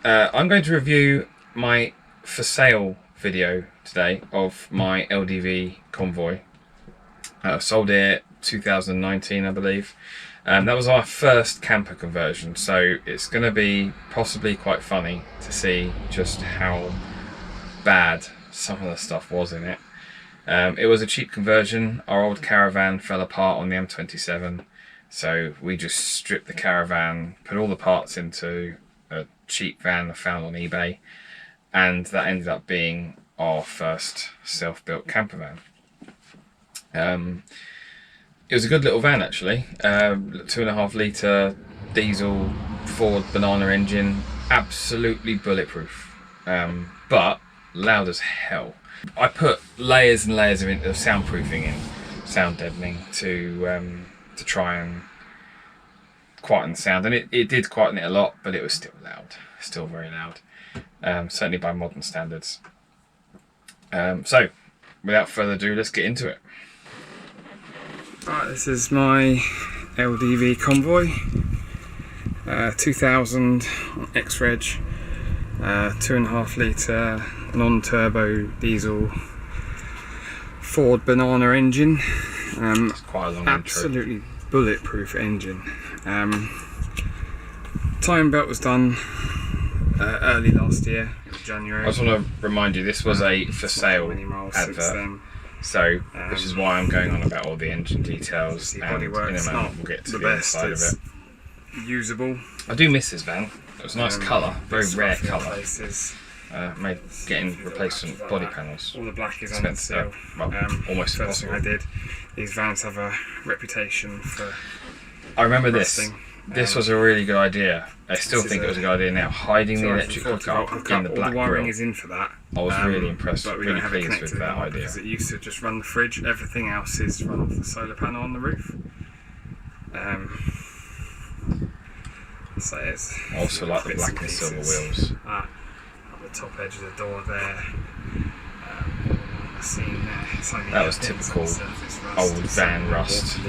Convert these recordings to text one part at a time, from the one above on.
I'm going to review my for sale video today of my LDV Convoy. Sold it 2019, I believe. That was our first camper conversion, so it's going to be possibly quite funny to see just how bad some of the stuff was in it. It was a cheap conversion. Our old caravan fell apart on the M27, so we just stripped the caravan, put all the parts into a cheap van I found on eBay, and that ended up being our first self-built camper van. It was a good little van actually, 2.5 litre diesel Ford banana engine, absolutely bulletproof, but loud as hell. I put layers and layers of soundproofing in, sound deadening, to try and quieten the sound, and it did quieten it a lot, but it was still loud, still very loud, certainly by modern standards. So without further ado, let's get into it. Right, this is my LDV Convoy, 2000 X-Reg, 2.5 litre non-turbo diesel Ford banana engine. It's quite a long absolutely intro. Bulletproof engine. Timing belt was done early last year, January. I just want to remind you, this was a for sale advert, so which is why I'm going on about all the engine details, and bodywork in a moment we'll get to the inside of it. Usable. I do miss this van. It was a nice colour, very rare colour. Made getting replacement body panels. All the black is on still. Well, almost first thing I did. These vans have a reputation for. I remember rusting. This was a really good idea. I still think it was a good idea now. Hiding the electric hookup in the black grill. All the wiring is in for that. I was really impressed, really pleased with that idea. Because it used to just run the fridge. Everything else is run off the solar panel on the roof. So it's. I also like the black and silver wheels. At the top edge of the door there. That was typical old van rust.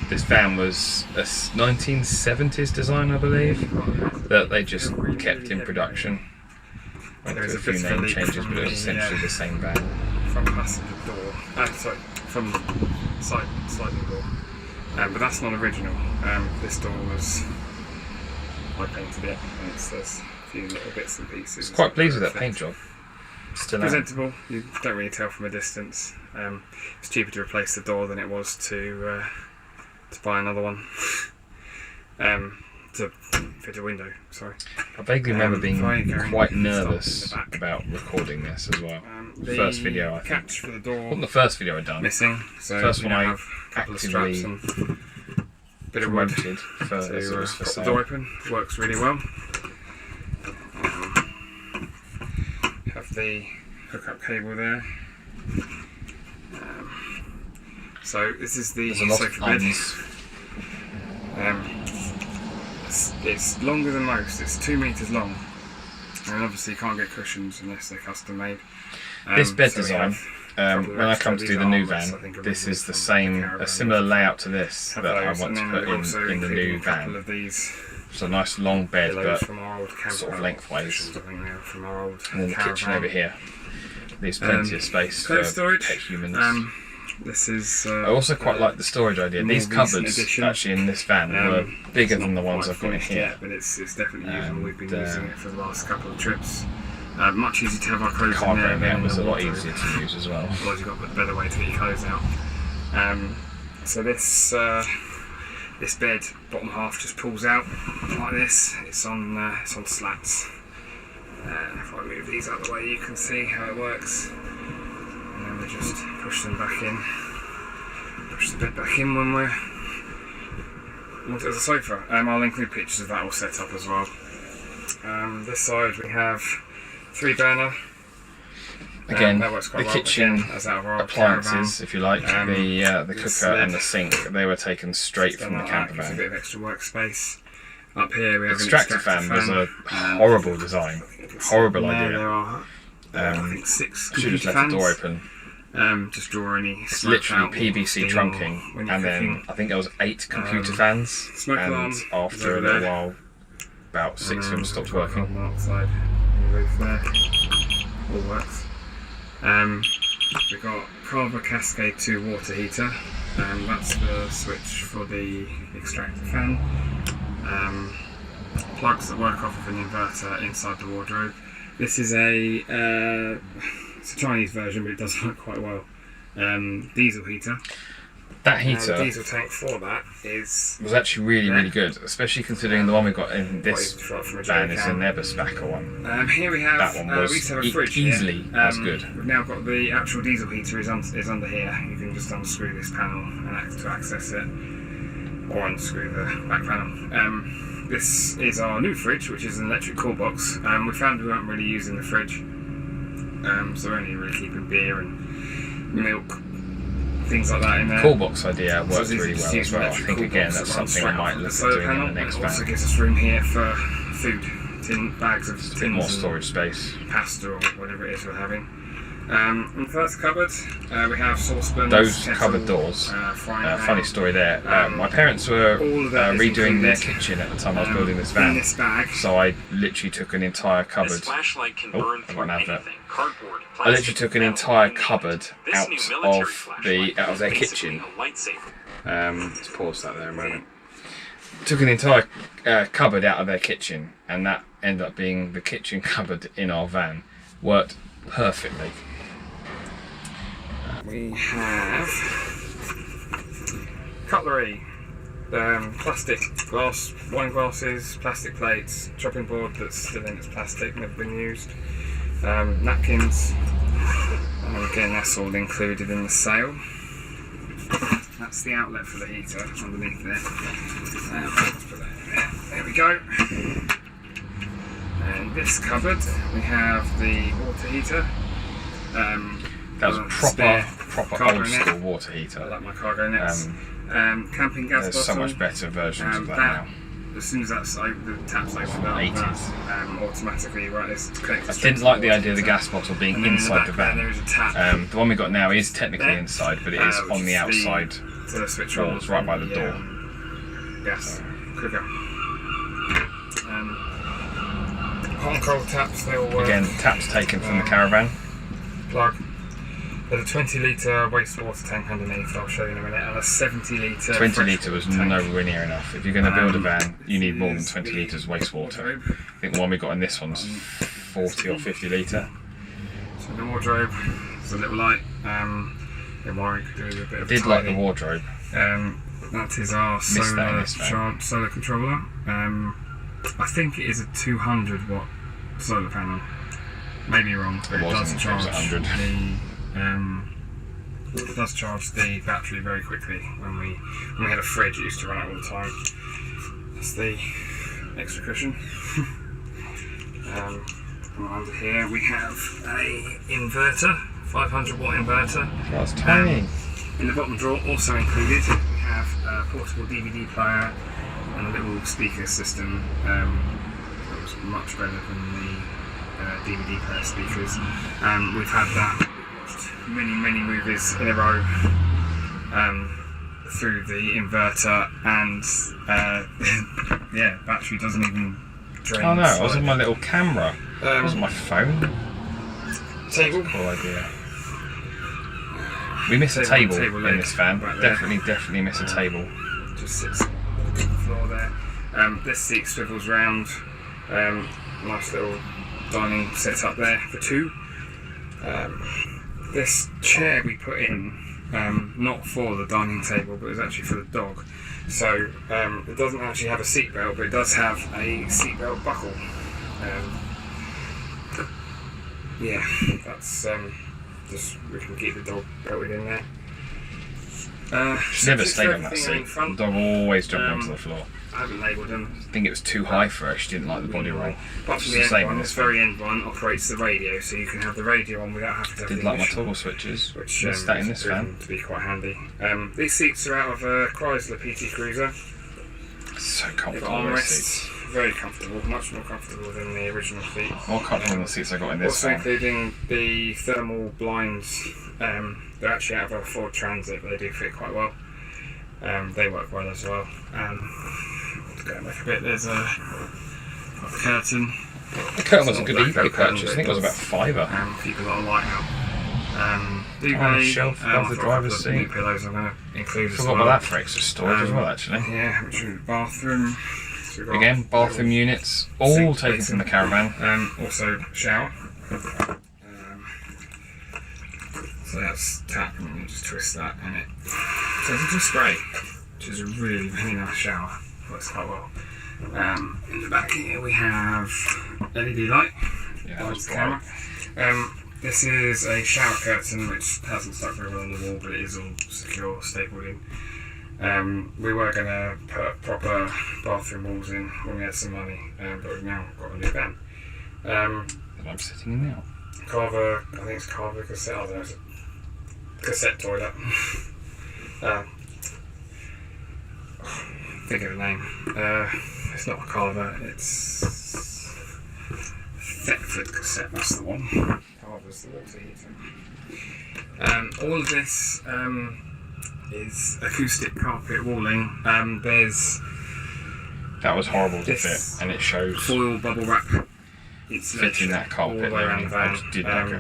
This van was a 1970s design, I believe, that they just kept in production. Went through a few name changes, but it was essentially the same van. Front passenger door, sorry, from sliding door. But that's not original. This door was, I painted it, and there's a few little bits and pieces. I was quite pleased with that paint job. Still presentable. You don't really tell from a distance. It's cheaper to replace the door than it was to buy another one. To fit a window. Sorry. I vaguely remember being quite nervous about recording this as well. The first video, I think. Catch for the door. Wasn't the first video I'd done. Missing. So first one I have a couple of straps and bit of wood to prop the door open. Works really well. Have the hookup cable there. So this is the sofa bed. It's longer than most. It's 2 meters long, and obviously you can't get cushions unless they're custom made. This bed design, when I come to do the new van, this is the same, a similar layout to this that I want to put in the new van. It's a nice long bed, but sort of lengthways. And then the kitchen over here leaves plenty of space for pet humans. This is. I also quite like the storage idea. These cupboards actually in this van were bigger than the ones I've got in here. But it's definitely usable. We've been using it for the last couple of trips. Much easier to have our clothes in there. It was a lot easier to use as well. Otherwise you've got a better way to get your clothes out. So this bed, bottom half just pulls out like this. It's on slats. If I move these out of the way, you can see how it works. And then we just push them back in. Push the bed back in when we're want it as a sofa. I'll include pictures of that all set up as well. This side we have 3-burner. Again, that works quite well. Kitchen as out of our appliances, caravan. If you like, the cooker and the sink, they were taken straight from the camper van. A bit of extra workspace. Up here we have an extractor fan. Was a horrible design, horrible idea. There are I think 6 computer fans. Should have left the door open. Just draw any. It's literally PVC trunking, and then I think there was 8 computer fans. Smoke alarm. After a little while, about 6 of them stopped working. Carbon monoxide on the roof there. All works. We've got Carver Cascade 2 water heater. That's the switch for the extractor fan. Plugs that work off of an inverter inside the wardrobe. This is it's a Chinese version, but it does work quite well. Diesel heater. That heater, the diesel tank for that was actually really good, especially considering the one we got in this van is an Eberspacher one. Here we have that one was we used to have a fridge easily here. as good. We've now got the actual diesel heater is under here. You can just unscrew this panel to access it, or unscrew the back panel. This is our new fridge, which is an electric cool box. We found we weren't really using the fridge, so we're only really keeping beer and milk, things like that in there. Cool box idea works so really well as well. I think again that's something I might look at doing in the next van. It also gives us room here for food, bags of tins, more storage space, pasta or whatever it is we're having. In the first cupboard, we have saucepans, those kettle, cupboard doors. Funny story there. My parents were redoing their kitchen at the time I was building this van. In this bag. So I literally took an entire cupboard. This flashlight can burn through anything. Cardboard, plastic, I literally took an entire cupboard out of their basically kitchen. a lightsaber. Let's pause that there a moment. Took an entire cupboard out of their kitchen, and that ended up being the kitchen cupboard in our van. Worked perfectly. We have cutlery, plastic glass, wine glasses, plastic plates, chopping board that's still in its plastic, never been used, napkins, and again that's all included in the sale. That's the outlet for the heater underneath there. Let's put that in there. There we go. And this cupboard we have the water heater. That was a proper old school water heater. I like my cargo nets. Camping gas bottle. There's so much better versions of that now. As soon as the tap's opened up, 80s. automatically it's connected. I didn't like the idea of the gas bottle being inside the van. There is a tap. The one we got now is technically inside, but it is on the outside. The switch wall. It's right by the door. Gas cooker. Hot and cold taps, they all work. Again, taps taken from the caravan. Plug. There's a 20 litre wastewater tank underneath, I'll show you in a minute, and a 70 litre 20 litre was nowhere near enough. If you're going to build a van, you need more than 20 litres wastewater. I think the one we got in this one's 40 or 50 litre. So the wardrobe is a little light. Warren could do with a bit of did like the wardrobe. That is our solar controller. I think it is a 200 watt solar panel. Maybe wrong, but it does charge it does charge the battery very quickly. When we had a fridge, it used to run out all the time. That's the extra cushion. Under here we have a inverter, 500 watt inverter. That's tiny. In the bottom drawer, also included, we have a portable DVD player and a little speaker system. That was much better than the DVD player speakers. We've had that. We've watched many movies in a row through the inverter, and yeah, battery doesn't even drain. Oh no, it was on my little camera. It wasn't my phone. Table. Cool idea. We miss a table in this van. Definitely miss a table. Just sits on the floor there. This seat swivels round. Nice little dining set up there for two. This chair we put in, not for the dining table, but it's actually for the dog. So it doesn't actually have a seat belt, but it does have a seat belt buckle. Yeah, that's just we can keep the dog belted in there. She never stayed on that seat. The dog always jumped onto the floor. I haven't labelled them. I think it was too high for her. She didn't like the body roll. Apart from the end one, this very end one operates the radio, so you can have the radio on without having to have Did like my toggle switches. Which missed that in this van. To be quite handy. These seats are out of a Chrysler PT Cruiser. So comfortable. Armrests, very comfortable, much more comfortable than the original seats. More comfortable than the seats I got in this also van. including the thermal blinds. They're actually out of a Ford Transit, but they do fit quite well. They work well as well. To go back a bit, there's a got the curtain. The curtain was a good eBay purchase. I think it was about £5. Keep a lot of light out. Duvet, on the shelf above the driver's seat. New pillows I'm going to include as well. Forgot about that for extra storage as well, actually. Yeah, which is bathroom. So again, bathroom units, all taken from the caravan. Also shower. So that's tap, and you just twist that, and it turns into a spray, which is a really, really nice shower. Works quite well. In the back here we have LED light. Yeah, that's the camera. This is a shower curtain which hasn't stuck very well on the wall, but it is all secure, stapled in. We were going to put proper bathroom walls in when we had some money, but we've now got a new van. That I'm sitting in now. Carver, I think it's Carver cassette, I don't know, it's a cassette toilet. Think of the name. It's not a Carver, it's Thetford cassette, that's the one. Carver's the water heater. All of this is acoustic carpet walling. That was horrible to fit, and it shows. Foil bubble wrap fitting that carpet all the way around the van.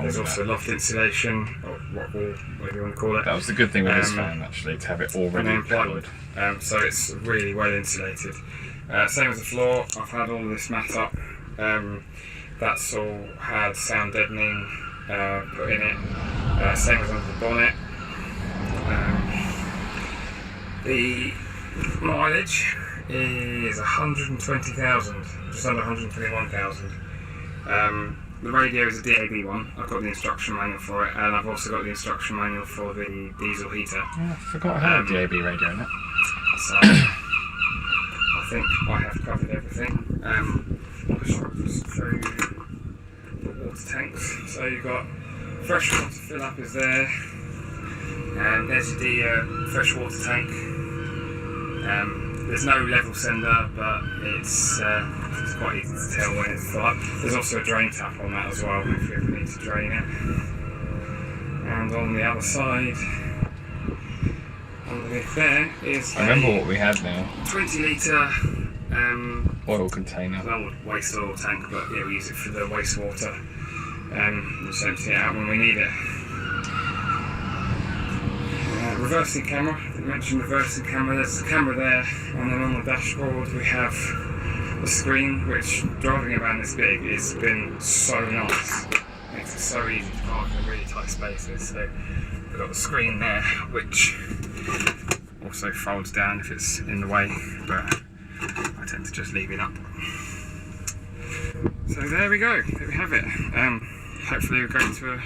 There's also loft insulation, or what wall, whatever you want to call it. That was the good thing with this van, actually, to have it already plywood. So it's really well insulated. Same as the floor, I've had all of this mat up. That's all had sound deadening put in it. Same as under the bonnet. The mileage is 120,000, just under 121,000. The radio is a DAB one. I've got the instruction manual for it, and I've also got the instruction manual for the diesel heater. I forgot I had a DAB radio in it. So I think I have covered everything. I should just show you the water tanks. So you've got fresh water fill up is there, and there's the fresh water tank. There's no level sender, but it's quite easy to tell when it's full up. There's also a drain tap on that as well if you ever need to drain it. And on the other side, underneath there is I remember what we had now. 20 litre oil container. Well, waste oil tank, but yeah, we use it for the wastewater. Just empty it out when we need it. Reversing camera, I didn't mention reversing camera, there's a camera there, and then on the dashboard we have the screen, which driving a van this big has been so nice. It makes it so easy to park in really tight spaces. So we've got the screen there, which also folds down if it's in the way, but I tend to just leave it up. So there we go, there we have it. Hopefully we're going to a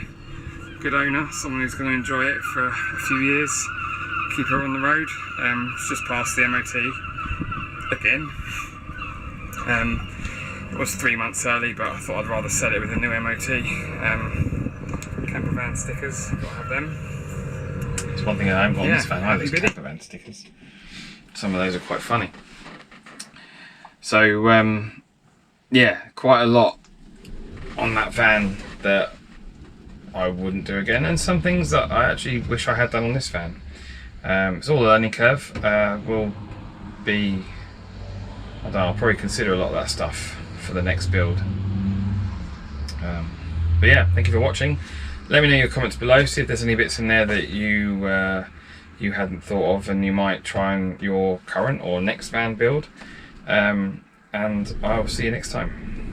good owner, someone who's going to enjoy it for a few years, keep her on the road. It's just past the MOT again. It was 3 months early, but I thought I'd rather sell it with a new MOT. Campervan stickers, got to have them. It's one thing I haven't got on this van either, is campervan stickers. Some of those are quite funny. So yeah, quite a lot on that van that I wouldn't do again, and some things that I actually wish I had done on this van. It's all a learning curve. Will be, I don't know, I'll probably consider a lot of that stuff for the next build. But yeah, thank you for watching. Let me know your comments below, see if there's any bits in there that you hadn't thought of and you might try on your current or next van build. And I'll see you next time.